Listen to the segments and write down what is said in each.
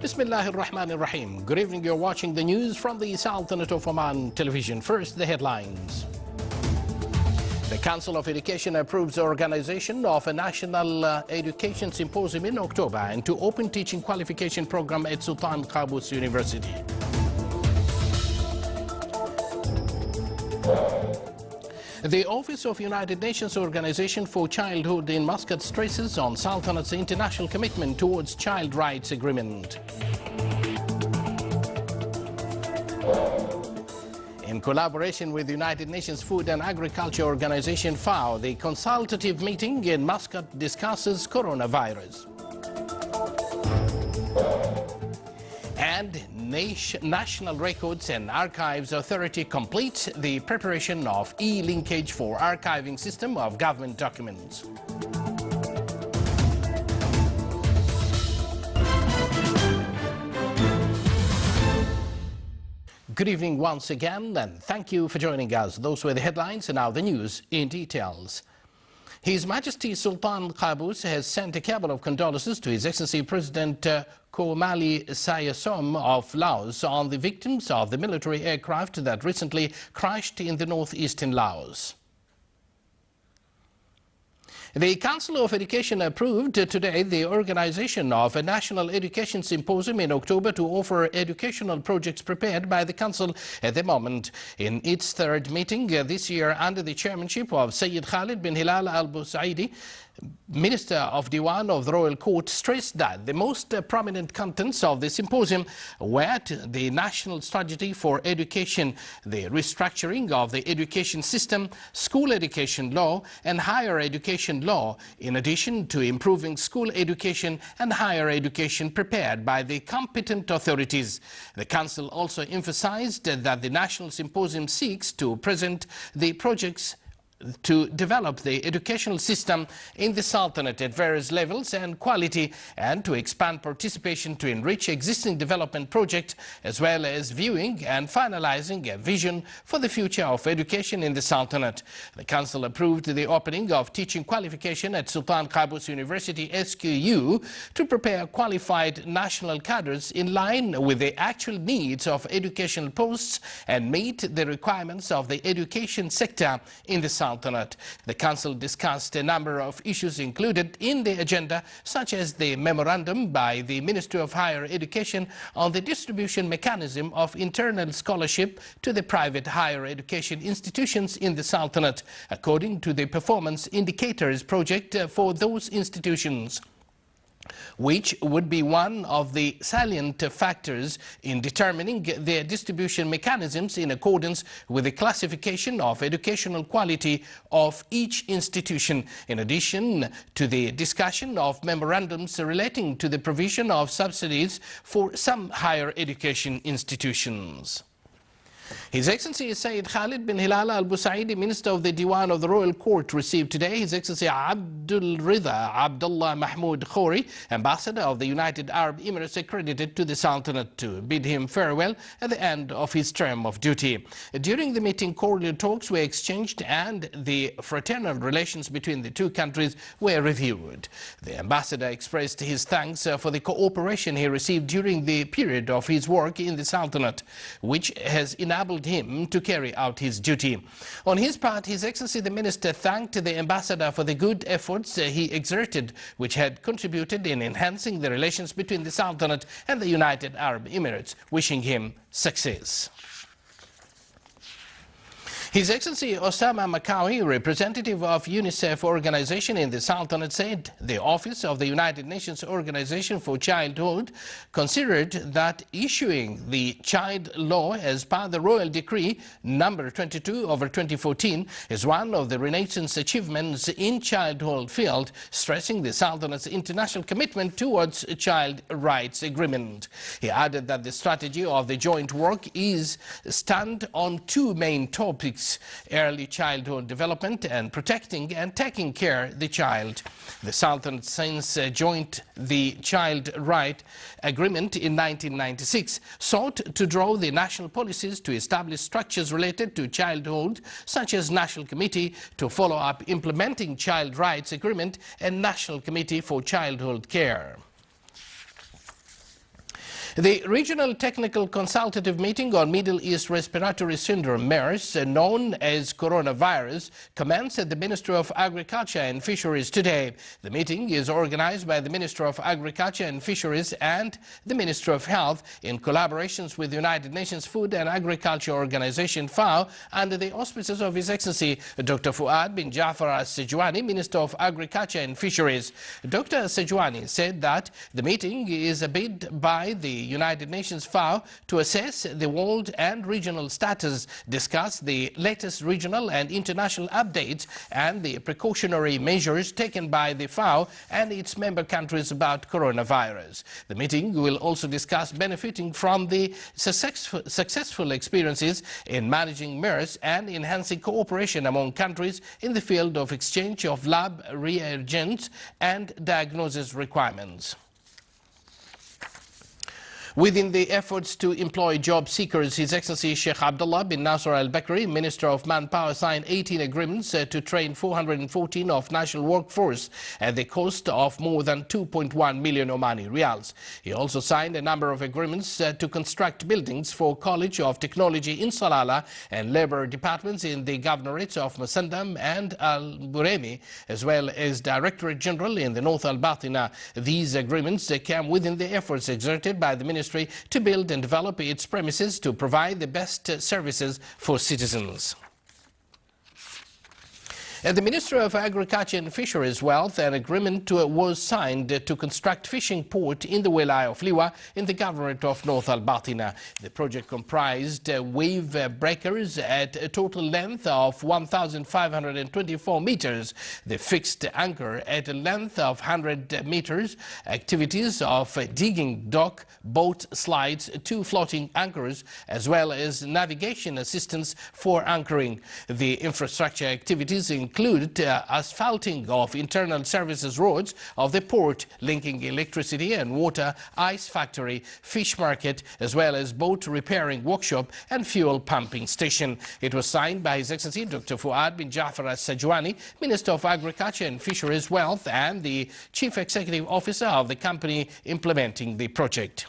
Bismillahir Rahmanir Rahim. Good evening. You're watching the news from the Sultanate of Oman television. First, the headlines. The Council of Education approves the organization of a national education symposium in October and to open teaching qualification program at Sultan Qaboos University. The Office of United Nations Organization for Childhood in Muscat stresses on Sultanate's international commitment towards child rights agreement. In collaboration with the United Nations Food and Agriculture Organization FAO, the consultative meeting in Muscat discusses coronavirus. And National Records and Archives Authority completes the preparation of e-linkage for archiving system of government documents. Good evening once again, and thank you for joining us. Those were the headlines, and now the news in details. His Majesty Sultan Qaboos has sent a cable of condolences to His Excellency President Komali Sayasom of Laos on the victims of the military aircraft that recently crashed in the northeastern Laos. The Council of Education approved today the organization of a national education symposium in October to offer educational projects prepared by the Council at the moment. In its third meeting this year under the chairmanship of Sayyid Khalid bin Hilal al-Busaidi, Minister of Diwan of the Royal Court, stressed that the most prominent contents of the symposium were the national strategy for education, the restructuring of the education system, school education law and higher education law, in addition to improving school education and higher education prepared by the competent authorities. The Council also emphasized that the National Symposium seeks to present the projects to develop the educational system in the Sultanate at various levels and quality, and to expand participation to enrich existing development projects, as well as viewing and finalizing a vision for the future of education in the Sultanate. The Council approved the opening of teaching qualification at Sultan Qaboos University SQU to prepare qualified national cadres in line with the actual needs of educational posts and meet the requirements of the education sector in the Sultanate. The Council discussed a number of issues included in the agenda, such as the memorandum by the Ministry of Higher Education on the distribution mechanism of internal scholarship to the private higher education institutions in the Sultanate, according to the performance indicators project for those institutions, which would be one of the salient factors in determining their distribution mechanisms in accordance with the classification of educational quality of each institution, in addition to the discussion of memorandums relating to the provision of subsidies for some higher education institutions. His Excellency Sayyid Khalid bin Hilal al-Busaidi, Minister of the Diwan of the Royal Court, received today His Excellency Abdul Rida Abdullah Mahmoud Khori, Ambassador of the United Arab Emirates, accredited to the Sultanate, to bid him farewell at the end of his term of duty. During the meeting, cordial talks were exchanged and the fraternal relations between the two countries were reviewed. The Ambassador expressed his thanks for the cooperation he received during the period of his work in the Sultanate, which has enabled him to carry out his duty. On his part, His Excellency the Minister thanked the Ambassador for the good efforts he exerted, which had contributed in enhancing the relations between the Sultanate and the United Arab Emirates, wishing him success. His Excellency Osama Makawi, representative of UNICEF organization in the Sultanate, said the Office of the United Nations Organization for Childhood considered that issuing the child law as per the Royal Decree number 22/2014 is one of the Renaissance achievements in childhood field, stressing the Sultanate's international commitment towards a child rights agreement. He added that the strategy of the joint work is stand on two main topics: early childhood development and protecting and taking care of the child. The Southern since joined the Child Right Agreement in 1996, sought to draw the national policies to establish structures related to childhood, such as National Committee to follow up implementing Child Rights Agreement and National Committee for Childhood Care. The Regional Technical Consultative Meeting on Middle East Respiratory Syndrome, MERS, known as coronavirus, commenced at the Ministry of Agriculture and Fisheries today. The meeting is organized by the Ministry of Agriculture and Fisheries and the Ministry of Health in collaborations with the United Nations Food and Agriculture Organization, FAO, under the auspices of His Excellency Dr. Fuad bin Jafar al-Sejwani, Minister of Agriculture and Fisheries. Dr. Sejwani said that the meeting is a bid by the United Nations FAO to assess the world and regional status, discuss the latest regional and international updates and the precautionary measures taken by the FAO and its member countries about coronavirus. The meeting will also discuss benefiting from the successful experiences in managing MERS and enhancing cooperation among countries in the field of exchange of lab reagents and diagnosis requirements. Within the efforts to employ job seekers, His Excellency Sheikh Abdullah bin Nasser Al Bakri, Minister of Manpower, signed 18 agreements to train 414 of national workforce at the cost of more than 2.1 million Omani riyals. He also signed a number of agreements to construct buildings for College of Technology in Salalah and labor departments in the governorates of Masandam and Al Buremi, as well as Directorate General in the North Al Batina. These agreements came within the efforts exerted by the Ministry to build and develop its premises to provide the best services for citizens. At the Ministry of Agriculture and Fisheries Wealth, an agreement was signed to construct fishing port in the Wilaya of Liwa in the Governorate of North Al Batina. The project comprised wave breakers at a total length of 1,524 meters, the fixed anchor at a length of 100 meters, activities of digging dock, boat slides, 2 floating anchors, as well as navigation assistance for anchoring. The infrastructure activities include asphalting of internal services roads of the port, linking electricity and water, ice factory, fish market, as well as boat repairing workshop and fuel pumping station. It was signed by His Excellency Dr. Fuad bin Jafar al-Sejwani, Minister of Agriculture and Fisheries Wealth and the Chief Executive Officer of the company implementing the project.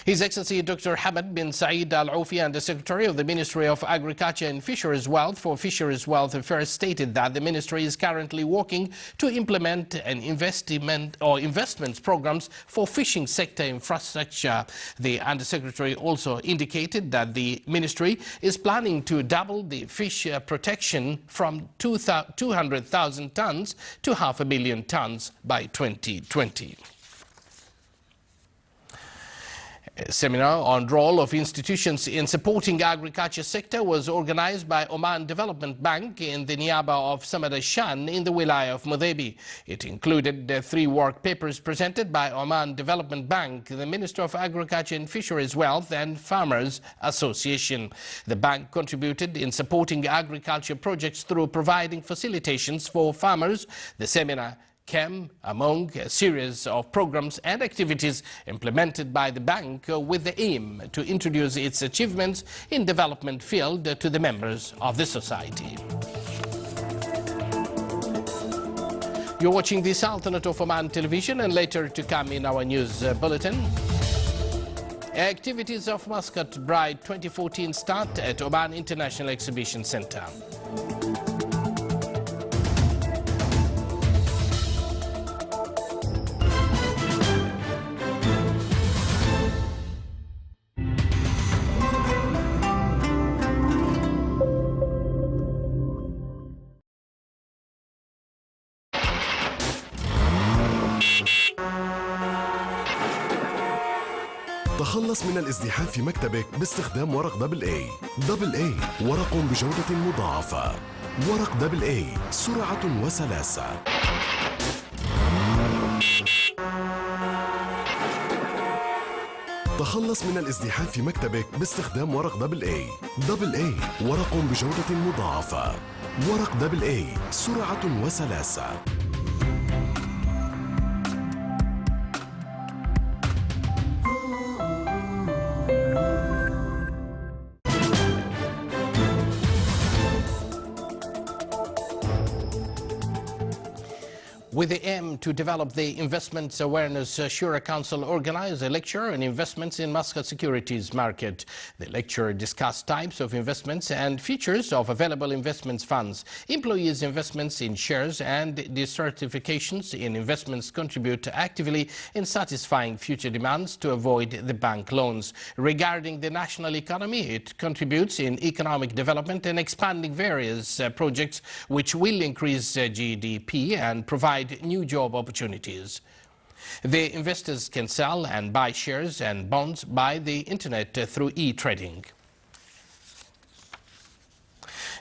His Excellency Dr. Hamad bin Saeed Al-Aufi, Under Secretary of the Ministry of Agriculture and Fisheries Wealth for Fisheries Wealth Affairs, stated that the ministry is currently working to implement an investments programs for fishing sector infrastructure. The Under Secretary also indicated that the ministry is planning to double the fish protection from 200,000 tons to 500,000 tons by 2020. A seminar on role of institutions in supporting agriculture sector was organized by Oman Development Bank in the Niaba of Samad al-Shan in the Wilaya of Mudebi. It included 3 work papers presented by Oman Development Bank, the Minister of Agriculture and Fisheries Wealth and Farmers Association. The bank contributed in supporting agriculture projects through providing facilitations for farmers. The seminar came among a series of programs and activities implemented by the bank with the aim to introduce its achievements in development field to the members of the society. You're watching the Sultanate of Oman television, and later to come in our news bulletin. Activities of Muscat Bride 2014 start at Oman International Exhibition Center. تخلص من الازدحام في مكتبك باستخدام ورق دبل اي. دبل اي ورق بجودة مضاعفة. ورق دبل اي سرعة وسلاسة. تخلص من الازدحام في مكتبك باستخدام ورق دبل اي. دبل اي ورق بجودة مضاعفة. ورق دبل اي، سرعة وسلاسة. With the aim to develop the Investments Awareness, Shura Council organized a lecture on investments in Muscat securities market. The lecture discussed types of investments and features of available investments funds. Employees' investments in shares and decertifications in investments contribute actively in satisfying future demands to avoid the bank loans. Regarding the national economy, it contributes in economic development and expanding various projects which will increase GDP and provide new job opportunities. The investors can sell and buy shares and bonds by the internet through e-trading.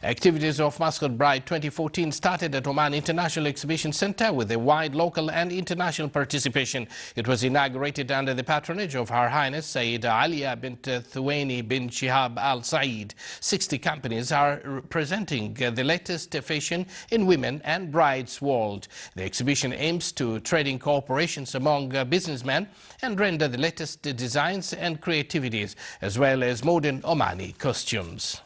Activities of Muscat Bride 2014 started at Oman International Exhibition Center with a wide local and international participation. It was inaugurated under the patronage of Her Highness Sayyida Aliya bint Thuwaini bin Shihab Al Said. 60 companies are presenting the latest fashion in women and brides world. The exhibition aims to trading cooperations among businessmen and render the latest designs and creativities as well as modern Omani costumes.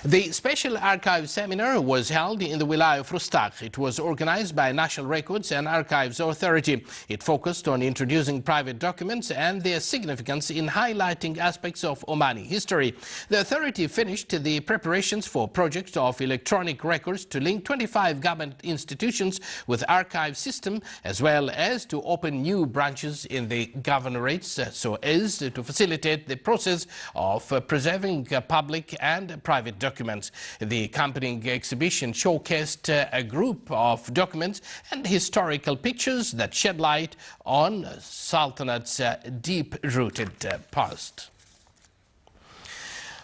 The Special Archives Seminar was held in the Wilaya of Rustaq. It was organized by National Records and Archives Authority. It focused on introducing private documents and their significance in highlighting aspects of Omani history. The authority finished the preparations for projects of electronic records to link 25 government institutions with archive system, as well as to open new branches in the governorates so as to facilitate the process of preserving public and private documents. The accompanying exhibition showcased a group of documents and historical pictures that shed light on Sultanate's deep-rooted past.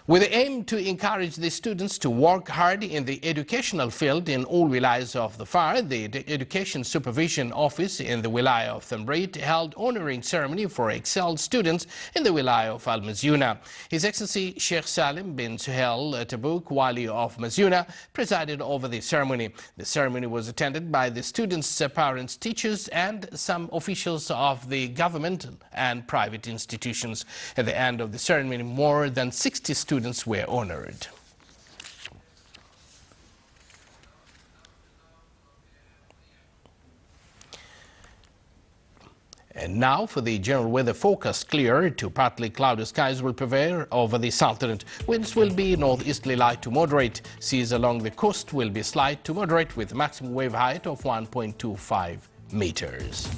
With the aim to encourage the students to work hard in the educational field in all wilayas of the FAR, the Education Supervision Office in the Wilaya of Thamrit held honoring ceremony for excelled students in the Wilaya of Al-Mazyuna. His Excellency Sheikh Salim bin Suhail Tabuk, Wali of Mazyuna, presided over the ceremony. The ceremony was attended by the students' parents, teachers, and some officials of the government and private institutions. At the end of the ceremony, more than 60 students were honored. And now for the general weather forecast. Clear to partly cloudy skies will prevail over the Sultanate. Winds will be northeasterly light to moderate. Seas along the coast will be slight to moderate with maximum wave height of 1.25 meters.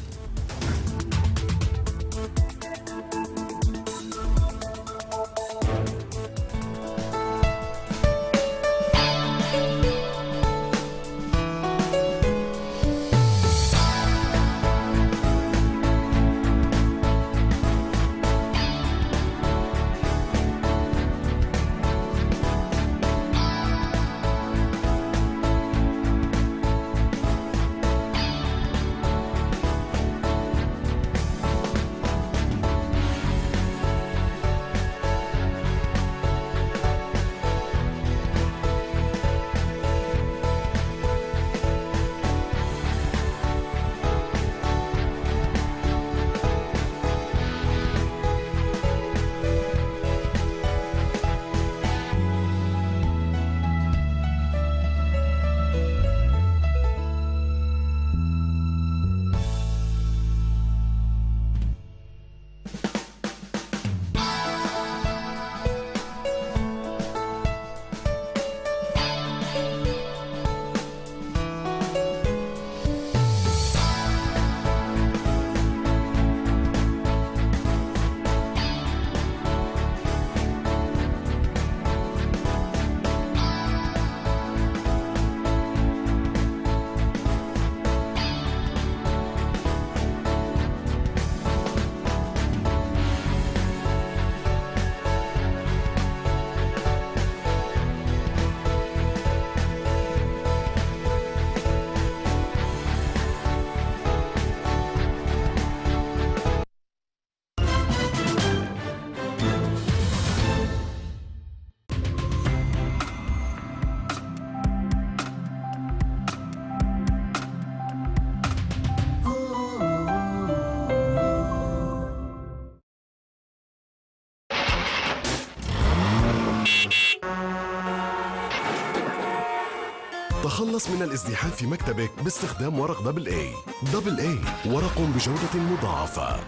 تخلص من الازدحام في مكتبك باستخدام ورق دبل اي. دبل اي ورق بجودة مضاعفة.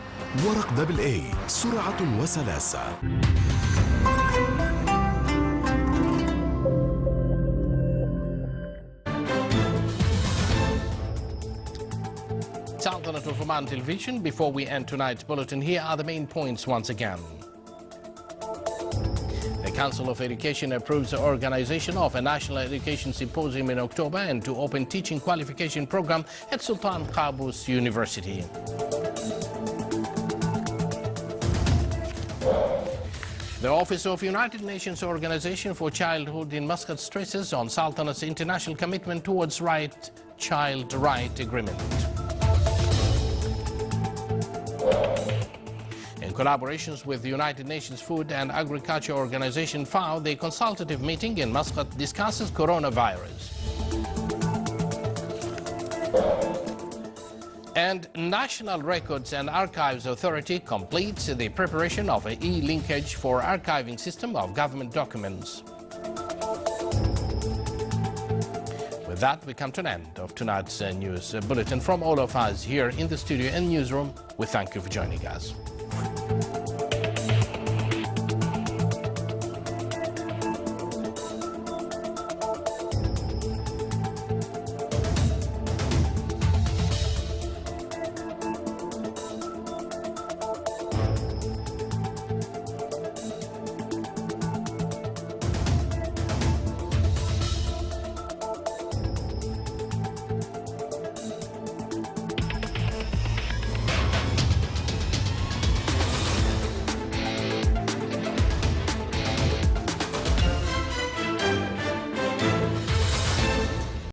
ورق دبل اي سرعة وسلاسة. Sultanate of Oman Television. Before we end tonight's bulletin, here are the main points once again. The Council of Education approves the organization of a National Education Symposium in October and to open teaching qualification program at Sultan Qaboos University. The Office of United Nations Organization for Childhood in Muscat stresses on Sultanate's international commitment towards child right agreement. In collaborations with the United Nations Food and Agriculture Organization FAO, the consultative meeting in Muscat discusses coronavirus. And National Records and Archives Authority completes the preparation of an e-linkage for archiving system of government documents. With that, we come to an end of tonight's news bulletin. From all of us here in the studio and newsroom, we thank you for joining us.